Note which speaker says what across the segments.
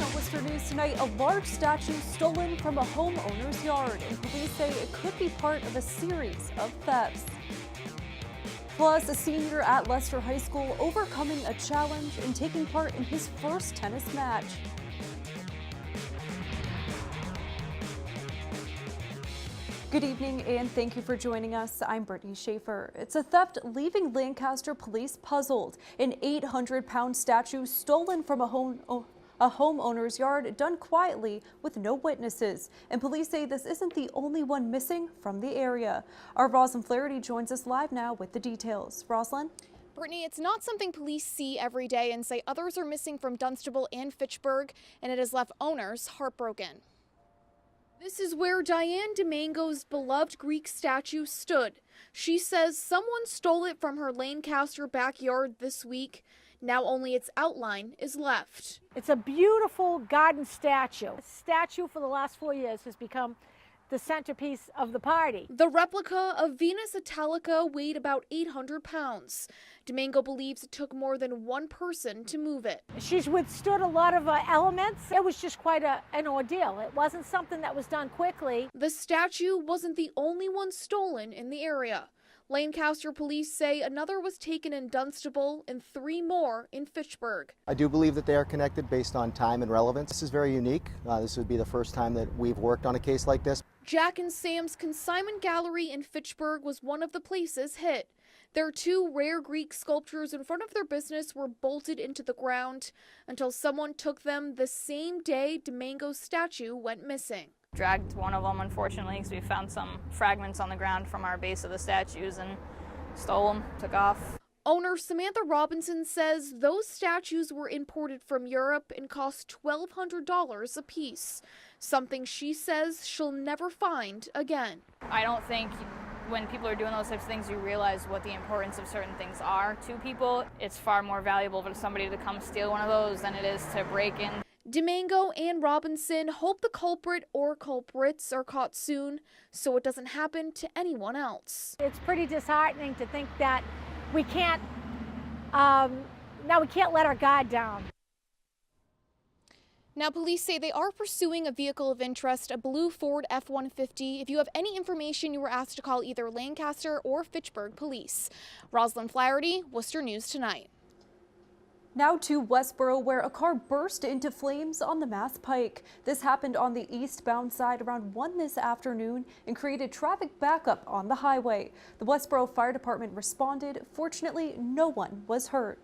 Speaker 1: national Worcester news tonight, a large statue stolen from a homeowner's yard, and police say it could be part of a series of thefts. Plus, a senior at Leicester High School overcoming a challenge and taking part in his first tennis match. Good evening and thank you for joining us. I'm Brittany Schaefer. It's a theft leaving Lancaster police puzzled. An 800-pound statue stolen from a homeowner's yard, done quietly with no witnesses. And police say this isn't the only one missing from the area. Our Rosalind Flaherty joins us live now with the details. Rosalind?
Speaker 2: Brittany, it's not something police see every day and say others are missing from Dunstable and Fitchburg, and it has left owners heartbroken. This is where Diane Domingo's beloved Greek statue stood. She says someone stole it from her Lancaster backyard this week. Now only its outline is left.
Speaker 3: It's a beautiful garden statue. The statue for the last 4 years has become the centerpiece of the party.
Speaker 2: The replica of Venus Italica weighed about 800 pounds. Domingo believes it took more than one person to move it.
Speaker 3: She's withstood a lot of elements. It was just quite an ordeal. It wasn't something that was done quickly.
Speaker 2: The statue wasn't the only one stolen in the area. Lancaster police say another was taken in Dunstable and 3 more in Fitchburg.
Speaker 4: I do believe that they are connected based on time and relevance. This is very unique. This would be the first time that we've worked on a case like this.
Speaker 2: Jack and Sam's Consignment Gallery in Fitchburg was one of the places hit. Their 2 rare Greek sculptures in front of their business were bolted into the ground until someone took them the same day Domingo's statue went missing.
Speaker 5: Dragged one of them, unfortunately, because we found some fragments on the ground from our base of the statues and stole them, took off.
Speaker 2: Owner Samantha Robinson says those statues were imported from Europe and cost $1,200 a piece, something she says she'll never find again.
Speaker 5: I don't think when people are doing those types of things, you realize what the importance of certain things are to people. It's far more valuable for somebody to come steal one of those than it is to break in.
Speaker 2: Domingo and Robinson hope the culprit or culprits are caught soon so it doesn't happen to anyone else.
Speaker 3: It's pretty disheartening to think that we can't let our guard down.
Speaker 2: Now, police say they are pursuing a vehicle of interest, a blue Ford F-150. If you have any information, you were asked to call either Lancaster or Fitchburg police. Rosalind Flaherty, Worcester News Tonight.
Speaker 1: Now to Westborough, where a car burst into flames on the Mass Pike. This happened on the eastbound side around 1 this afternoon and created traffic backup on the highway. The Westborough Fire Department responded. Fortunately, no one was hurt.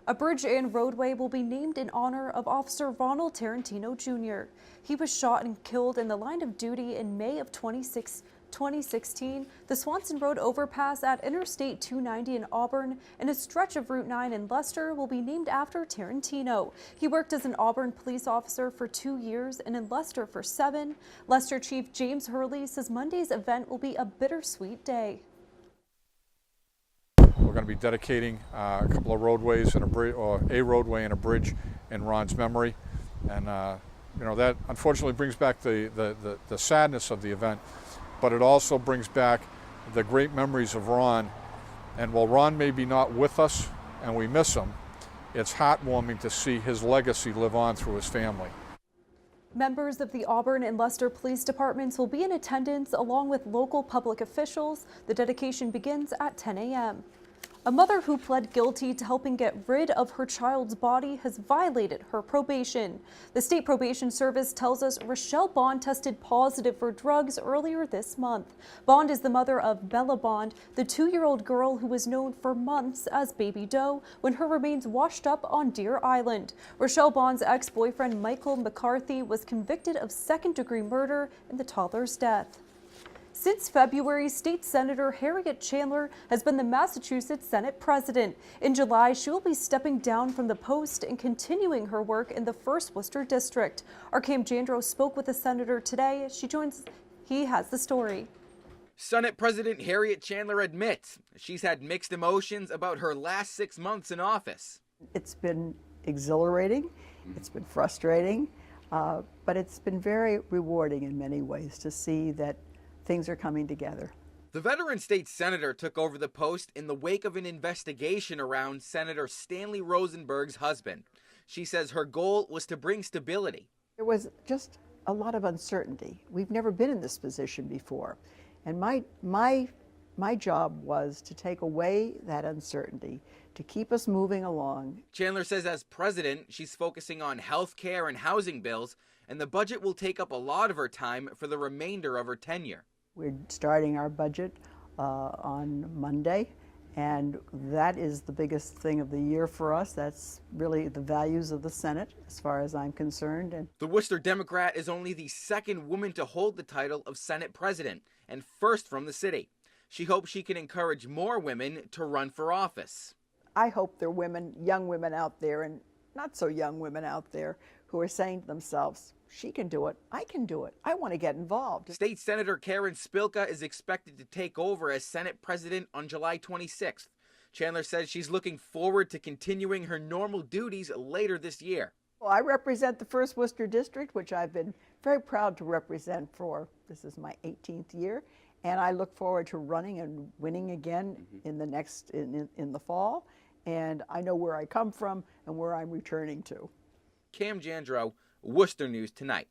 Speaker 1: A bridge and roadway will be named in honor of Officer Ronald Tarentino Jr. He was shot and killed in the line of duty in May of 2016, the Swanson Road overpass at Interstate 290 in Auburn and a stretch of Route 9 in Leicester will be named after Tarentino. He worked as an Auburn police officer for 2 years and in Leicester for 7. Leicester Chief James Hurley says Monday's event will be a bittersweet day.
Speaker 6: We're going to be dedicating a couple of roadways and a roadway and a bridge in Ron's memory, and that unfortunately brings back the sadness of the event. But it also brings back the great memories of Ron. And while Ron may be not with us and we miss him, it's heartwarming to see his legacy live on through his family.
Speaker 1: Members of the Auburn and Leicester Police Departments will be in attendance along with local public officials. The dedication begins at 10 a.m. A mother who pled guilty to helping get rid of her child's body has violated her probation. The State Probation Service tells us Rachelle Bond tested positive for drugs earlier this month. Bond is the mother of Bella Bond, the 2-year-old girl who was known for months as Baby Doe when her remains washed up on Deer Island. Rachelle Bond's ex-boyfriend Michael McCarthy was convicted of second-degree murder in the toddler's death. Since February, State Senator Harriet Chandler has been the Massachusetts Senate President. In July, she will be stepping down from the post and continuing her work in the 1st Worcester District. Our Cam Jandro spoke with the senator today. He has the story.
Speaker 7: Senate President Harriet Chandler admits she's had mixed emotions about her last 6 months in office.
Speaker 8: It's been exhilarating, it's been frustrating, but it's been very rewarding in many ways to see that things are coming together.
Speaker 7: The veteran state senator took over the post in the wake of an investigation around Senator Stanley Rosenberg's husband. She says her goal was to bring stability.
Speaker 8: There was just a lot of uncertainty. We've never been in this position before. And my job was to take away that uncertainty, to keep us moving along.
Speaker 7: Chandler says as president, she's focusing on health care and housing bills, and the budget will take up a lot of her time for the remainder of her tenure.
Speaker 8: We're starting our budget on Monday, and that is the biggest thing of the year for us. That's really the values of the Senate, as far as I'm concerned. And
Speaker 7: the Worcester Democrat is only the second woman to hold the title of Senate president, and first from the city. She hopes she can encourage more women to run for office.
Speaker 8: I hope there are women, young women out there, and not so young women out there, who are saying to themselves, she can do it, I can do it, I want to get involved.
Speaker 7: State Senator Karen Spilka is expected to take over as Senate President on July 26th. Chandler says she's looking forward to continuing her normal duties later this year.
Speaker 8: Well, I represent the 1st Worcester District, which I've been very proud to represent for, this is my 18th year, and I look forward to running and winning again in the fall. And I know where I come from and where I'm returning to.
Speaker 7: Cam Jandro, Worcester News Tonight.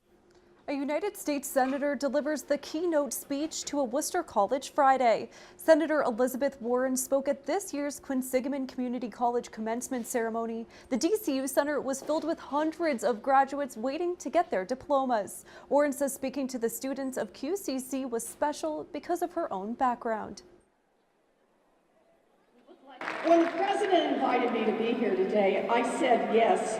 Speaker 1: A United States Senator delivers the keynote speech to a Worcester college Friday. Senator Elizabeth Warren spoke at this year's Quinsigamond Community College commencement ceremony. The DCU Center was filled with hundreds of graduates waiting to get their diplomas. Warren says speaking to the students of QCC was special because of her own background.
Speaker 9: When the president invited me to be here today, I said yes.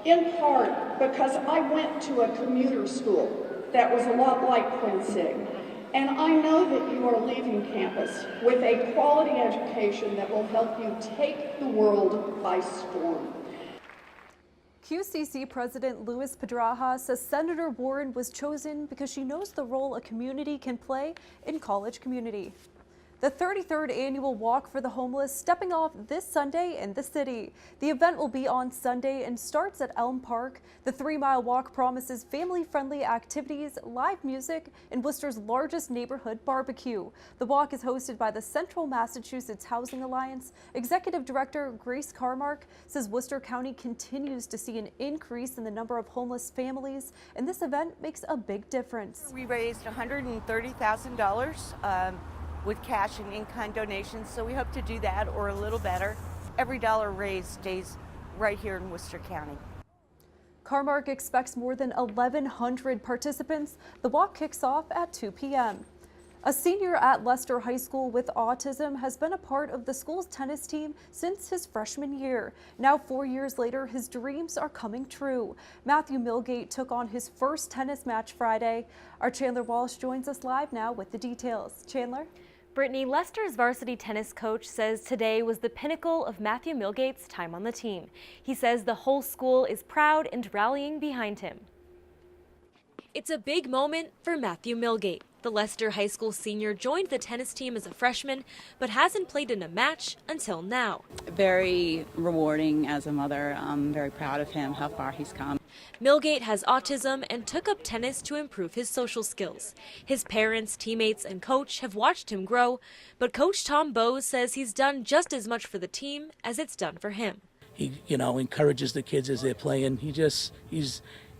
Speaker 9: In part because I went to a commuter school that was a lot like Quinsig. And I know that you are leaving campus with a quality education that will help you take the world by storm.
Speaker 1: QCC President Louis Pedraja says Senator Warren was chosen because she knows the role a community can play in college community. The 33rd annual Walk for the Homeless stepping off this Sunday in the city. The event will be on Sunday and starts at Elm Park. The 3-mile walk promises family-friendly activities, live music, and Worcester's largest neighborhood barbecue. The walk is hosted by the Central Massachusetts Housing Alliance. Executive Director Grace Carmark says Worcester County continues to see an increase in the number of homeless families, and this event makes a big difference.
Speaker 10: We raised $130,000 with cash and in-kind donations, so we hope to do that or a little better. Every dollar raised stays right here in Worcester County.
Speaker 1: Carmark expects more than 1,100 participants. The walk kicks off at 2 p.m. A senior at Leicester High School with autism has been a part of the school's tennis team since his freshman year. Now 4 years later, his dreams are coming true. Matthew Millgate took on his first tennis match Friday. Our Chandler Walsh joins us live now with the details. Chandler?
Speaker 11: Brittany, Leicester's varsity tennis coach says today was the pinnacle of Matthew Millgate's time on the team. He says the whole school is proud and rallying behind him. It's a big moment for Matthew Millgate. The Leicester High School senior joined the tennis team as a freshman, but hasn't played in a match until now.
Speaker 12: Very rewarding as a mother. I'm very proud of him, how far he's come.
Speaker 11: Millgate has autism and took up tennis to improve his social skills. His parents, teammates, and coach have watched him grow, but Coach Tom Bowes says he's done just as much for the team as it's done for him.
Speaker 13: He, encourages the kids as they're playing.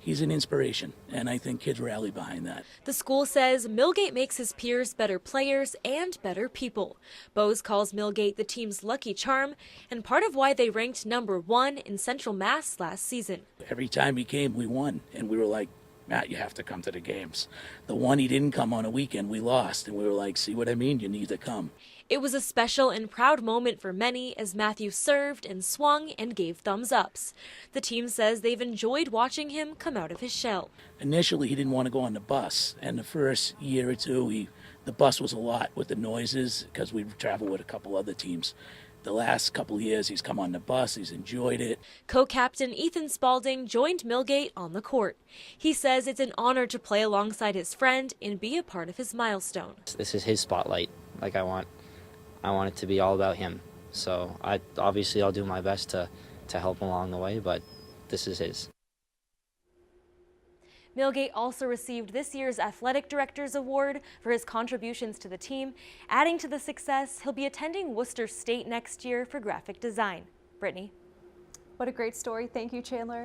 Speaker 13: He's an inspiration, and I think kids rally behind that.
Speaker 11: The school says Millgate makes his peers better players and better people. Bowes calls Millgate the team's lucky charm and part of why they ranked #1 in Central Mass last season.
Speaker 13: Every time he came, we won, and we were like, Matt, you have to come to the games. The one he didn't come on a weekend, we lost, and we were like, see what I mean? You need to come.
Speaker 11: It was a special and proud moment for many as Matthew served and swung and gave thumbs-ups. The team says they've enjoyed watching him come out of his shell.
Speaker 13: Initially, he didn't want to go on the bus, and the first year or two, the bus was a lot with the noises because we'd travel with a couple other teams. The last couple of years, he's come on the bus, he's enjoyed it.
Speaker 11: Co-captain Ethan Spalding joined Millgate on the court. He says it's an honor to play alongside his friend and be a part of his milestone.
Speaker 14: This is his spotlight. Like I want it to be all about him. So I'll do my best to help him along the way, but this is his.
Speaker 11: Millgate also received this year's Athletic Director's Award for his contributions to the team. Adding to the success, he'll be attending Worcester State next year for graphic design. Brittany?
Speaker 1: What a great story. Thank you, Chandler.